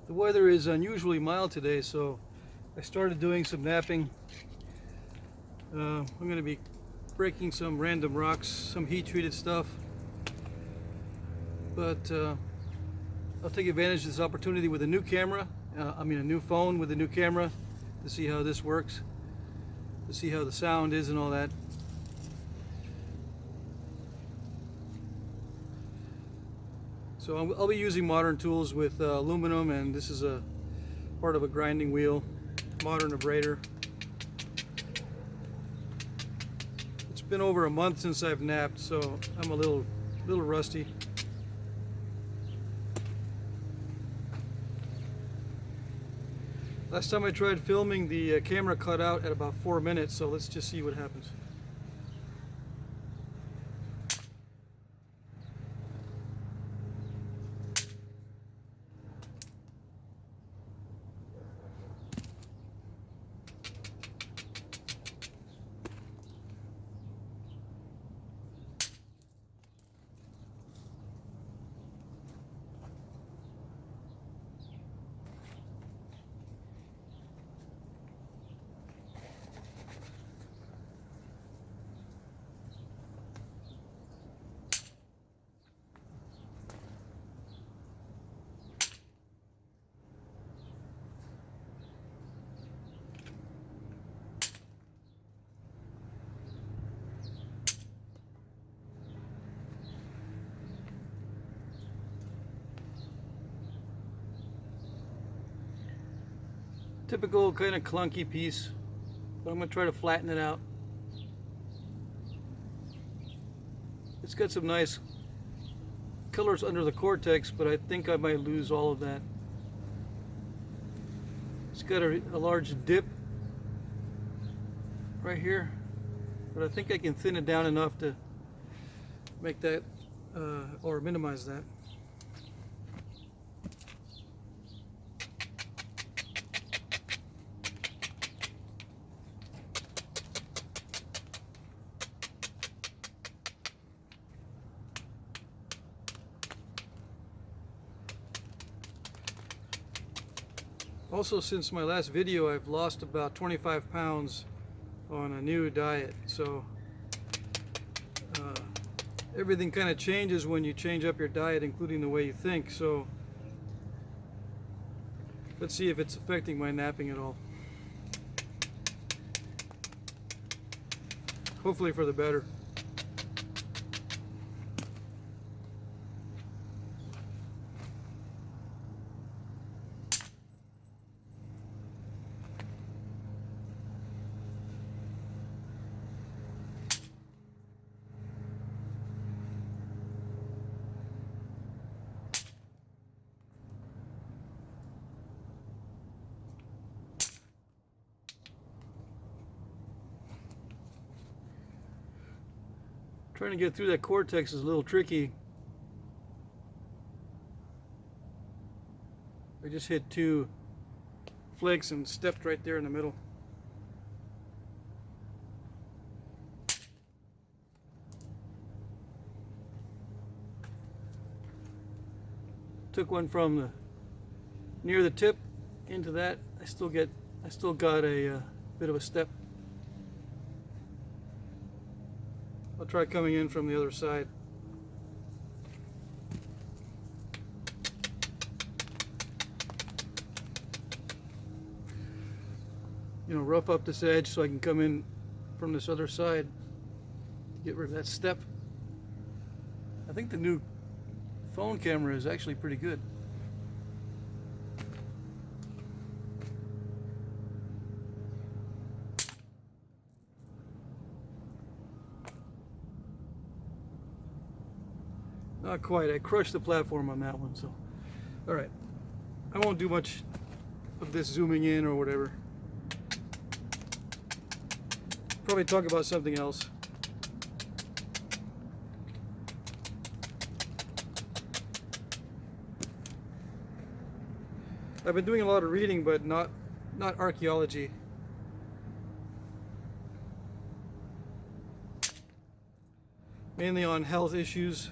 The weather is unusually mild today, so I started doing some napping. I'm going to be breaking some random rocks, some heat-treated stuff. But I'll take advantage of this opportunity with a new camera, a new phone with a new camera, to see how this works, to see how the sound is and all that. So I'll be using modern tools with aluminum, and this is a part of a grinding wheel, modern abrader. It's been over a month since I've napped, so I'm a little rusty. Last time I tried filming, the camera cut out at about 4 minutes, so let's just see what happens. Typical kind of clunky piece, but I'm going to try to flatten it out. It's got some nice colors under the cortex, but I think I might lose all of that. It's got a large dip right here, but I think I can thin it down enough to make that or minimize that. Also, since my last video, I've lost about 25 pounds on a new diet, so everything kind of changes when you change up your diet, including the way you think. So let's see if it's affecting my napping at all. Hopefully for the better. Trying to get through that cortex is a little tricky. I just hit 2 flakes and stepped right there in the middle. Took one from near the tip into that. I still got a bit of a step. I'll try coming in from the other side. Rough up this edge so I can come in from this other side. Get rid of that step. I think the new phone camera is actually pretty good. Not quite. I crushed the platform on that one, so. Alright. I won't do much of this zooming in or whatever. Probably talk about something else. I've been doing a lot of reading, but not archaeology. Mainly on health issues,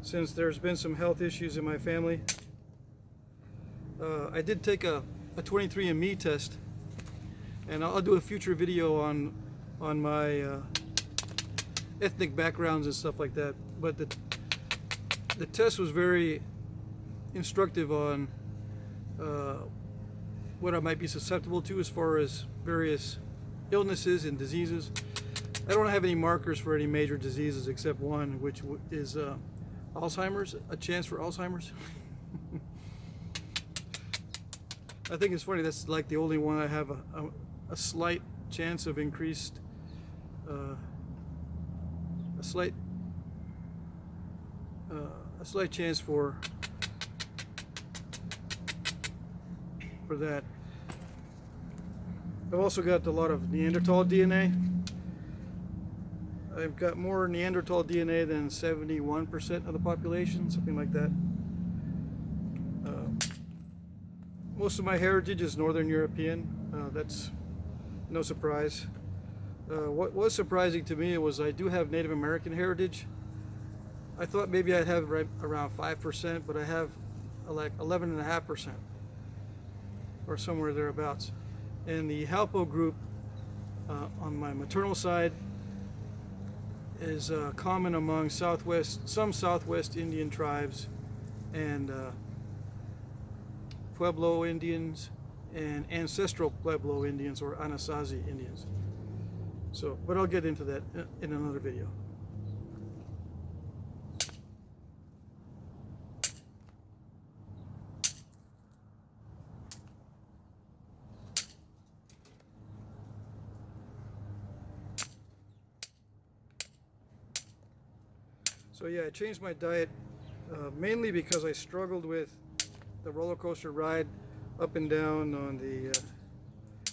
since there's been some health issues in my family. I did take a 23andMe test, and I'll do a future video on my ethnic backgrounds and stuff like that. But the test was very instructive on what I might be susceptible to as far as various illnesses and diseases. I don't have any markers for any major diseases except one, which is Alzheimer's, a chance for Alzheimer's. I think it's funny, that's like the only one I have a slight chance of increased, a slight chance for that. I've also got a lot of Neanderthal DNA. I've got more Neanderthal DNA than 71% of the population, something like that. Most of my heritage is Northern European. That's no surprise. What was surprising to me was I do have Native American heritage. I thought maybe I'd have right around 5%, but I have like 11.5%, or somewhere thereabouts. And the Halpo group on my maternal side is common among some Southwest Indian tribes and Pueblo Indians and ancestral Pueblo Indians or Anasazi Indians. So, but I'll get into that in another video. So yeah, I changed my diet mainly because I struggled with the roller coaster ride up and down on the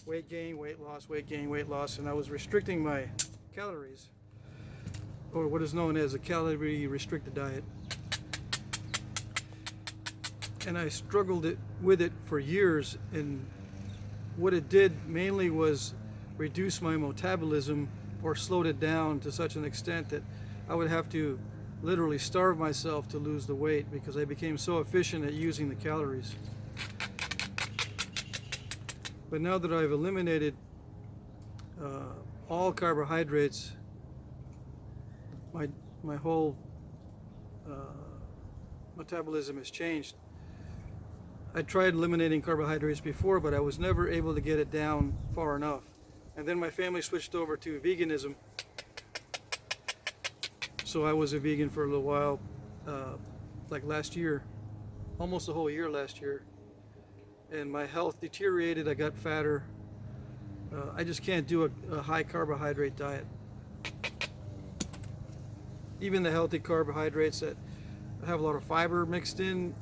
weight gain, weight loss, weight gain, weight loss, and I was restricting my calories, or what is known as a calorie restricted diet. And I struggled with it for years, and what it did mainly was reduce my metabolism or slowed it down to such an extent that I would have to literally starve myself to lose the weight because I became so efficient at using the calories. But now that I've eliminated all carbohydrates, my whole metabolism has changed. I tried eliminating carbohydrates before, but I was never able to get it down far enough. And then my family switched over to veganism. So I was a vegan for a little while, like last year, almost a whole year last year. And my health deteriorated, I got fatter. I just can't do a high carbohydrate diet. Even the healthy carbohydrates that have a lot of fiber mixed in,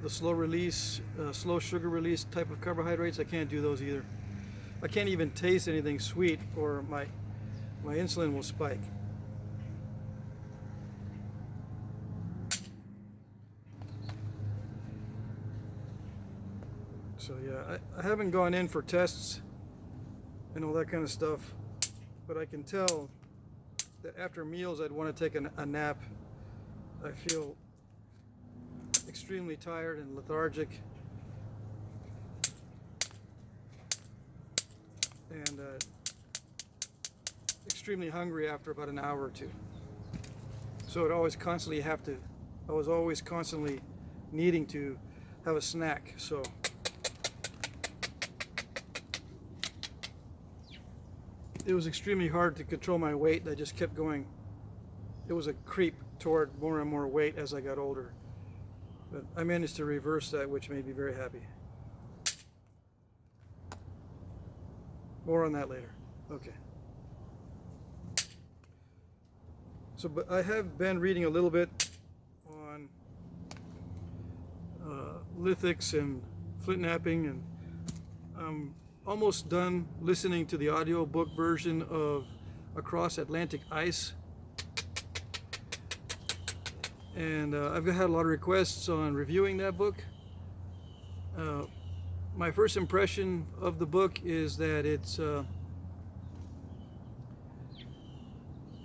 the slow release, slow sugar release type of carbohydrates, I can't do those either. I can't even taste anything sweet or my insulin will spike. So yeah, I haven't gone in for tests and all that kind of stuff, but I can tell that after meals I'd want to take a nap. I feel extremely tired and lethargic, and extremely hungry after about an hour or two. So I was always constantly needing to have a snack. So it was extremely hard to control my weight. I just kept going. It was a creep toward more and more weight as I got older. But I managed to reverse that, which made me very happy. More on that later. Okay. So, but I have been reading a little bit on lithics and flint knapping, and I'm almost done listening to the audiobook version of Across Atlantic Ice. And I've had a lot of requests on reviewing that book. My first impression of the book is that it's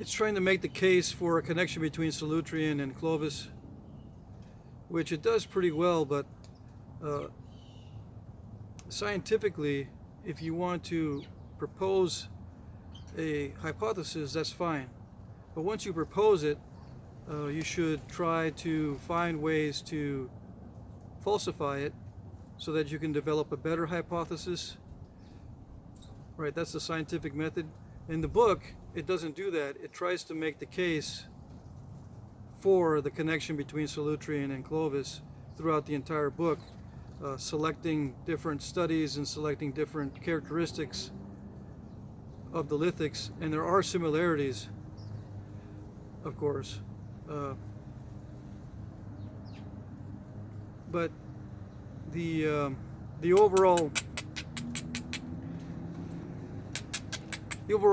trying to make the case for a connection between Solutrean and Clovis, which it does pretty well, but scientifically, if you want to propose a hypothesis, that's fine. But once you propose it, you should try to find ways to falsify it so that you can develop a better hypothesis. Right, that's the scientific method. In the book, it doesn't do that. It tries to make the case for the connection between Solutrean and Clovis throughout the entire book, selecting different studies and selecting different characteristics of the lithics. And there are similarities, of course. But the overall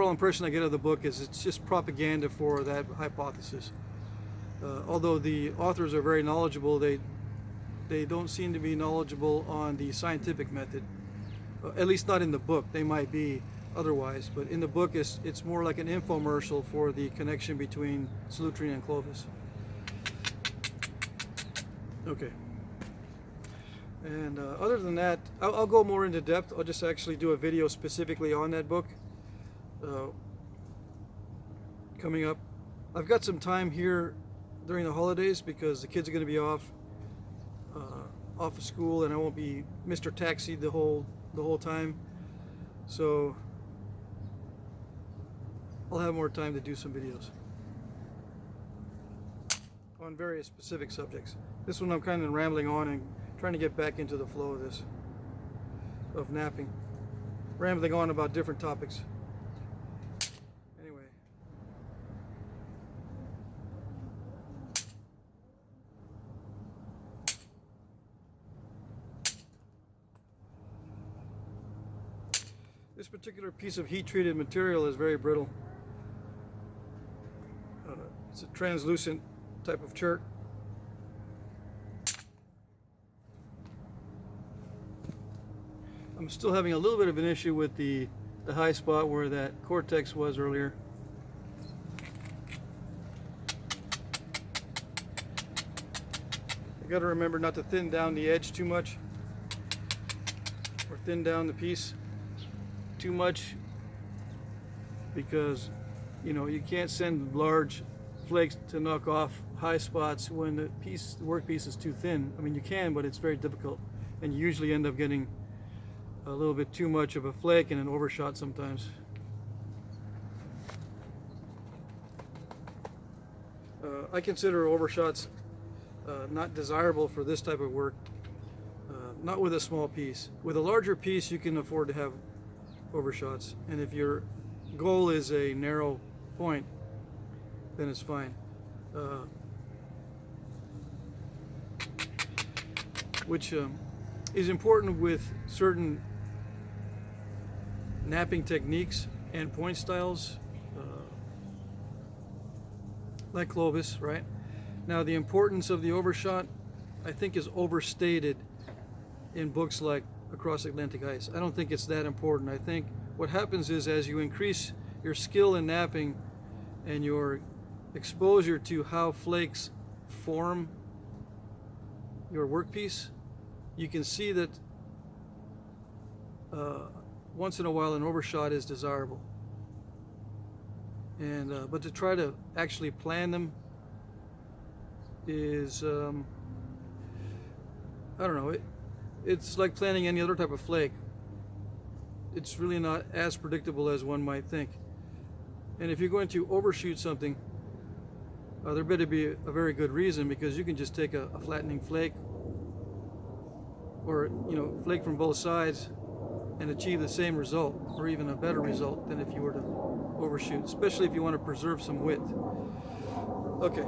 impression I get of the book is it's just propaganda for that hypothesis. Although the authors are very knowledgeable, they don't seem to be knowledgeable on the scientific method. At least not in the book. They might be otherwise, but in the book it's more like an infomercial for the connection between Solutrean and Clovis. Okay. And other than that, I'll go more into depth. I'll just actually do a video specifically on that book coming up. I've got some time here during the holidays because the kids are going to be off of school, and I won't be Mr. Taxied the whole time. So I'll have more time to do some videos on various specific subjects. This one I'm kind of rambling on and trying to get back into the flow of this, of napping. Rambling on about different topics. Anyway. This particular piece of heat-treated material is very brittle. It's a translucent type of chert. I'm still having a little bit of an issue with the high spot where that cortex was earlier. I got to remember not to thin down the edge too much, or thin down the piece too much, because you can't send large flakes to knock off high spots when the workpiece is too thin. I mean, you can, but it's very difficult, and you usually end up getting a little bit too much of a flake and an overshot sometimes. I consider overshots not desirable for this type of work, not with a small piece. With a larger piece, you can afford to have overshots, and if your goal is a narrow point, then it's fine. Which is important with certain napping techniques and point styles, like Clovis, right? Now, the importance of the overshot, I think, is overstated in books like Across Atlantic Ice. I don't think it's that important. I think what happens is, as you increase your skill in napping and your exposure to how flakes form your workpiece, you can see that once in a while an overshot is desirable. And but to try to actually plan them is, I don't know, it's like planning any other type of flake. It's really not as predictable as one might think. And if you're going to overshoot something, there better be a very good reason, because you can just take a flattening flake, or flake from both sides, and achieve the same result, or even a better result than if you were to overshoot, especially if you want to preserve some width. Okay,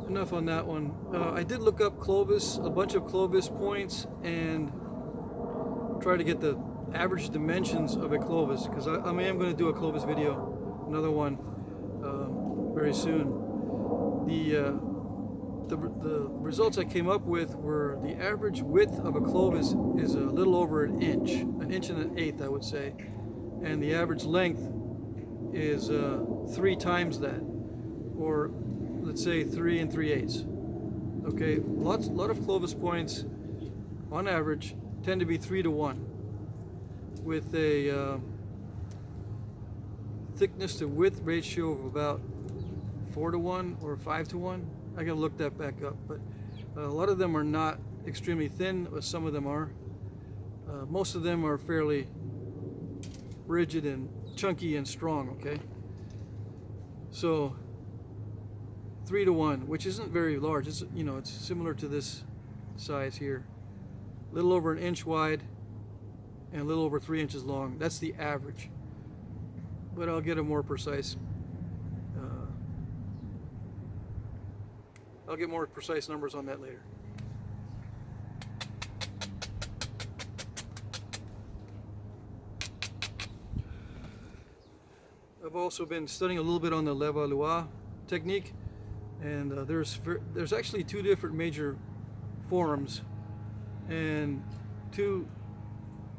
enough on that one. I did look up Clovis, a bunch of Clovis points, and try to get the average dimensions of a Clovis, because I am going to do a Clovis video, another one, very soon. The results I came up with were the average width of a Clovis is a little over an inch and an eighth, I would say, and the average length is 3 times that, or let's say 3 3/8. Okay, lot of Clovis points on average tend to be 3 to 1. with a thickness to width ratio of about 4:1 or 5:1. I gotta look that back up, but a lot of them are not extremely thin, but some of them are. Most of them are fairly rigid and chunky and strong, okay? So 3:1, which isn't very large. It's, you know, it's similar to this size here. A little over an inch wide and a little over 3 inches long. That's the average. But I'll get a more precise I'll get more precise numbers on that later. I've also been studying a little bit on the Levallois technique, and there's actually two different major forms and two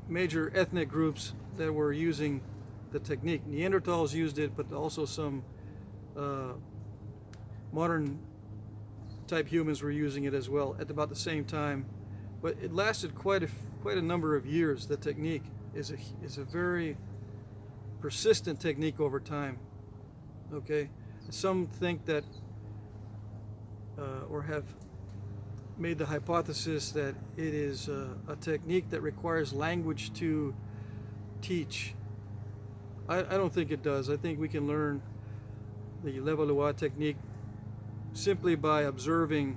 major ethnic groups that were using the technique. Neanderthals used it, but also some modern type humans were using it as well at about the same time. But it lasted quite a number of years. The technique is a very persistent technique over time. Okay, some think that or have made the hypothesis that it is a technique that requires language to teach. I don't think it does. I think we can learn the Levallois technique simply by observing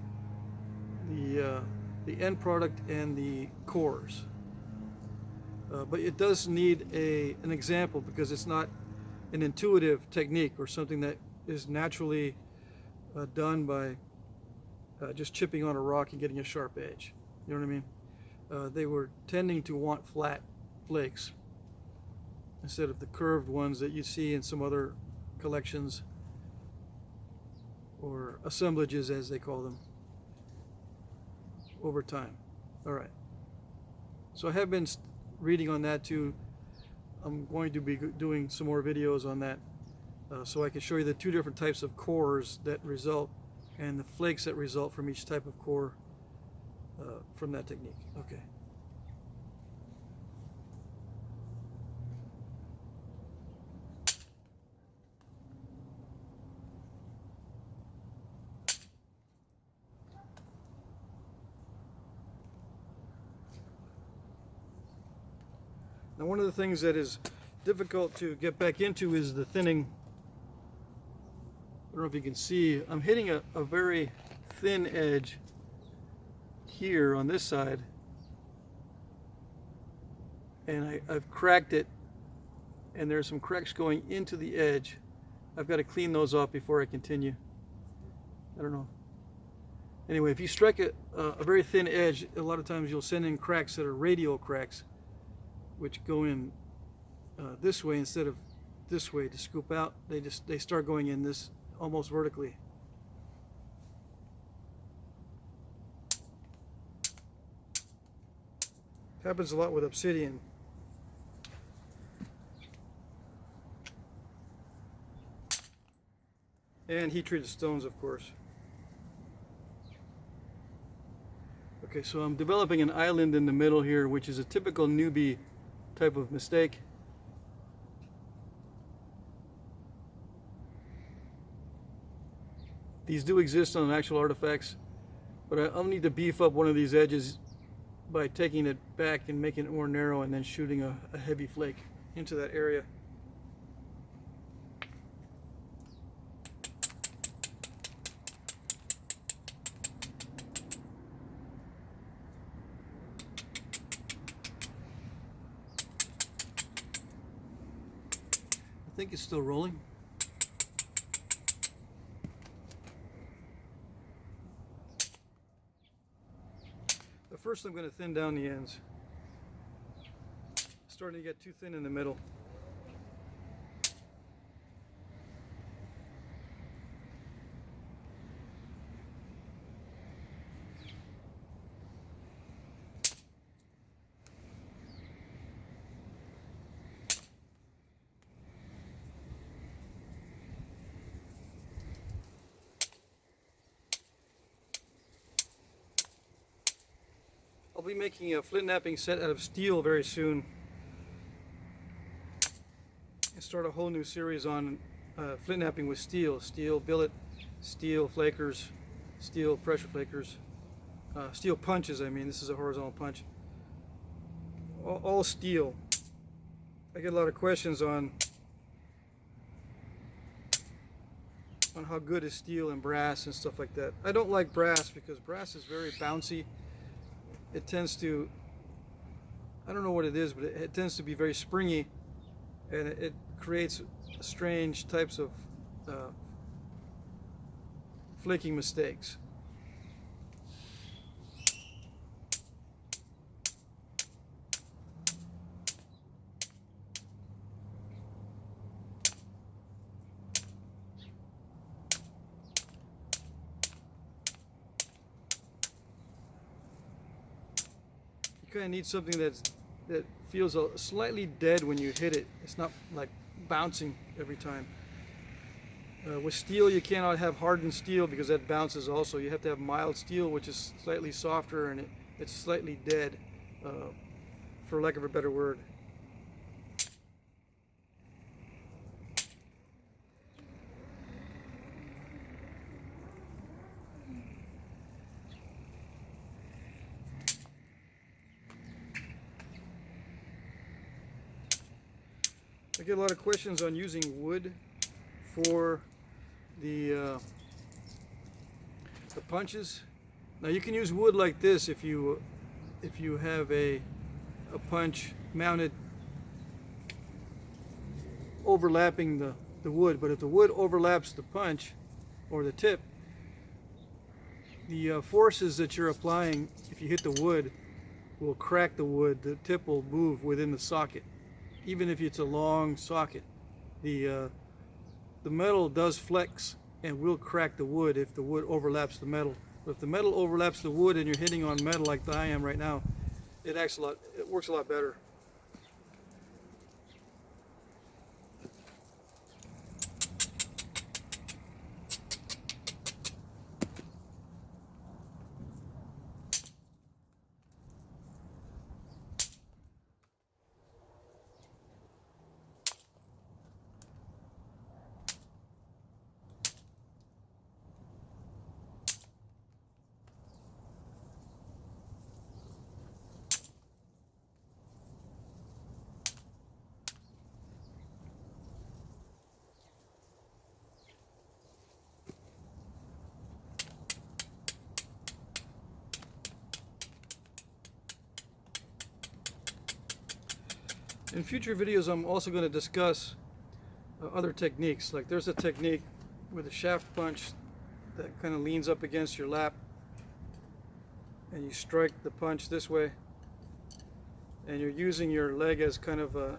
the end product and the cores. But it does need an example, because it's not an intuitive technique or something that is naturally done by just chipping on a rock and getting a sharp edge. You know what I mean? They were tending to want flat flakes instead of the curved ones that you see in some other collections, or assemblages as they call them, over time. All right. So I have been reading on that too. I'm going to be doing some more videos on that, so I can show you the two different types of cores that result and the flakes that result from each type of core from that technique. Okay. Now, one of the things that is difficult to get back into is the thinning. I don't know if you can see, I'm hitting a very thin edge here on this side, and I've cracked it, and there's some cracks going into the edge. I've got to clean those off before I continue. I don't know. Anyway, if you strike a very thin edge, a lot of times you'll send in cracks that are radial cracks, which go in this way instead of this way to scoop out. They start going in this almost vertically. Happens a lot with obsidian. And heat treated stones, of course. Okay, so I'm developing an island in the middle here, which is a typical newbie type of mistake. These do exist on actual artifacts, but I'll need to beef up one of these edges by taking it back and making it more narrow and then shooting a heavy flake into that area. I think it's still rolling. But first I'm going to thin down the ends. Starting to get too thin in the middle. I'll be making a flint knapping set out of steel very soon. start a whole new series on flint knapping with steel, steel billet, steel flakers, steel pressure flakers, steel punches. I mean, this is a horizontal punch. All steel. I get a lot of questions on how good is steel and brass and stuff like that. I don't like brass because brass is very bouncy. It tends to, I don't know what it is, but it tends to be very springy, and it creates strange types of flaking mistakes. You kind of need something that feels slightly dead when you hit it. It's not like bouncing every time. With steel, you cannot have hardened steel because that bounces also. You have to have mild steel, which is slightly softer, and it's slightly dead, for lack of a better word. I get a lot of questions on using wood for the punches. Now you can use wood like this if you have a punch mounted overlapping the wood, but if the wood overlaps the punch or the tip, the forces that you're applying, if you hit the wood, will crack the wood. The tip will move within the socket. Even if it's a long socket, the metal does flex and will crack the wood if the wood overlaps the metal. But if the metal overlaps the wood and you're hitting on metal like I am right now, it works a lot better. In future videos, I'm also going to discuss other techniques. Like there's a technique with a shaft punch that kind of leans up against your lap, and you strike the punch this way, and you're using your leg as kind of a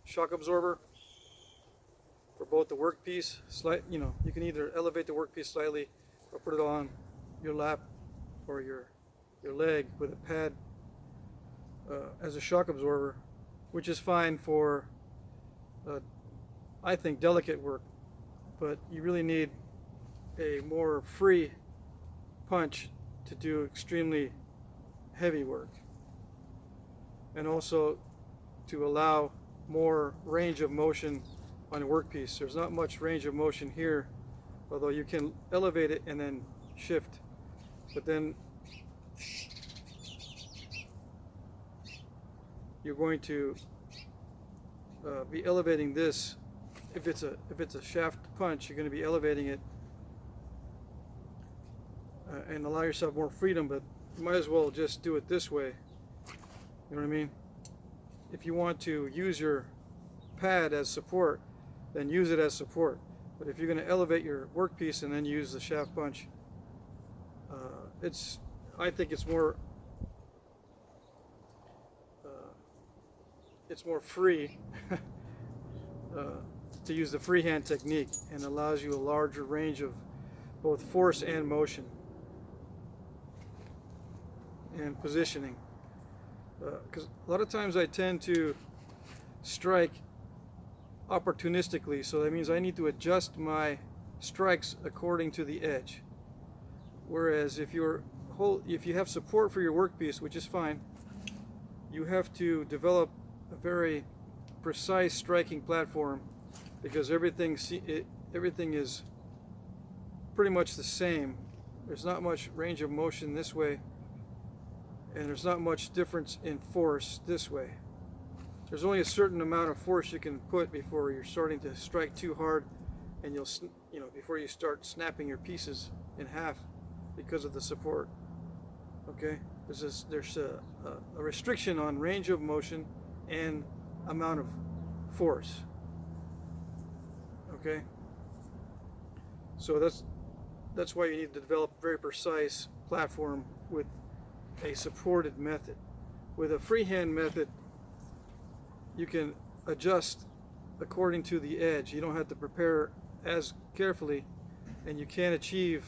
shock absorber for both the workpiece. You can either elevate the workpiece slightly or put it on your lap or your leg with a pad as a shock absorber, which is fine for, I think, delicate work, but you really need a more free punch to do extremely heavy work, and also to allow more range of motion on a workpiece. There's not much range of motion here, although you can elevate it and then shift, but then you're going to be elevating this. If it's a shaft punch, you're going to be elevating it and allow yourself more freedom, but you might as well just do it this way. You know what I mean? If you want to use your pad as support, then use it as support. But if you're going to elevate your workpiece and then use the shaft punch, I think it's more free to use the freehand technique, and allows you a larger range of both force and motion and positioning. Because a lot of times I tend to strike opportunistically, so that means I need to adjust my strikes according to the edge. Whereas if you have support for your workpiece, which is fine, you have to develop a very precise striking platform because everything is pretty much the same. There's not much range of motion this way, and there's not much difference in force this way. There's only a certain amount of force you can put before you're starting to strike too hard, and before you start snapping your pieces in half because of the support. Okay, there's a restriction on range of motion and amount of force. Okay, so that's why you need to develop a very precise platform with a supported method. With a freehand method, you can adjust according to the edge. You don't have to prepare as carefully, and you can achieve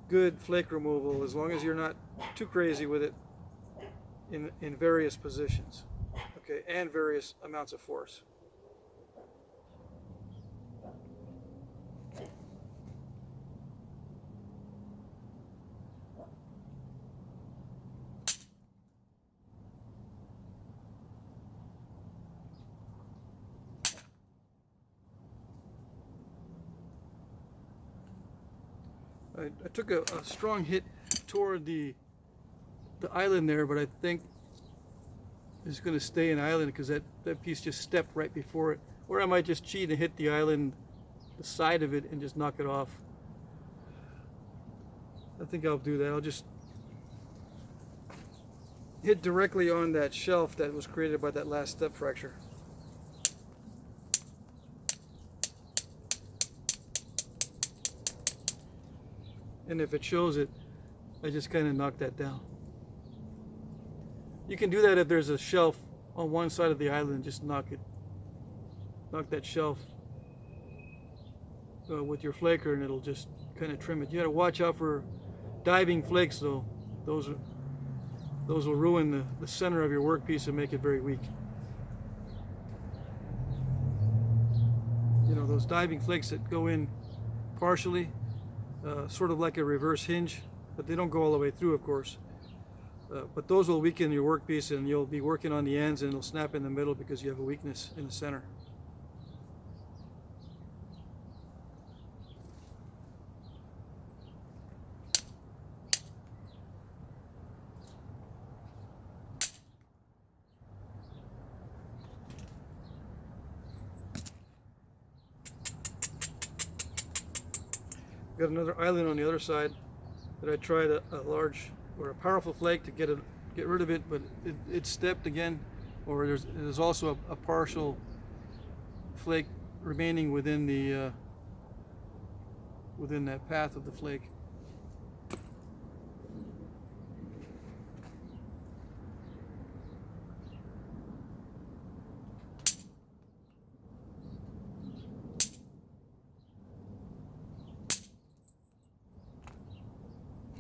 good flake removal as long as you're not too crazy with it in various positions, okay, and various amounts of force. I took a strong hit toward the island there, but I think it's going to stay an island because that piece just stepped right before it. Or I might just cheat and hit the island, the side of it, and just knock it off. I think I'll do that. I'll just hit directly on that shelf that was created by that last step fracture. And if it shows it, I just kind of knock that down. You can do that if there's a shelf on one side of the island, just knock that shelf with your flaker, and it'll just kind of trim it. You got to watch out for diving flakes though. Those will ruin the center of your workpiece and make it very weak. You know, those diving flakes that go in partially, sort of like a reverse hinge, but they don't go all the way through, of course. But those will weaken your workpiece, and you'll be working on the ends, and it'll snap in the middle because you have a weakness in the center. Got another island on the other side that I tried a large or a powerful flake to get rid of it, but it stepped again, or there's also a partial flake remaining within that path of the flake.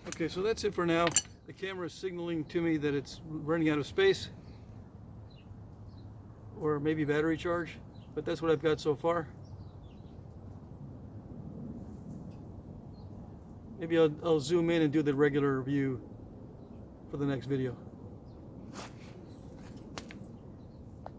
Okay, so that's it for now. The camera is signaling to me that it's running out of space, or maybe battery charge, but that's what I've got so far. Maybe I'll zoom in and do the regular view for the next video.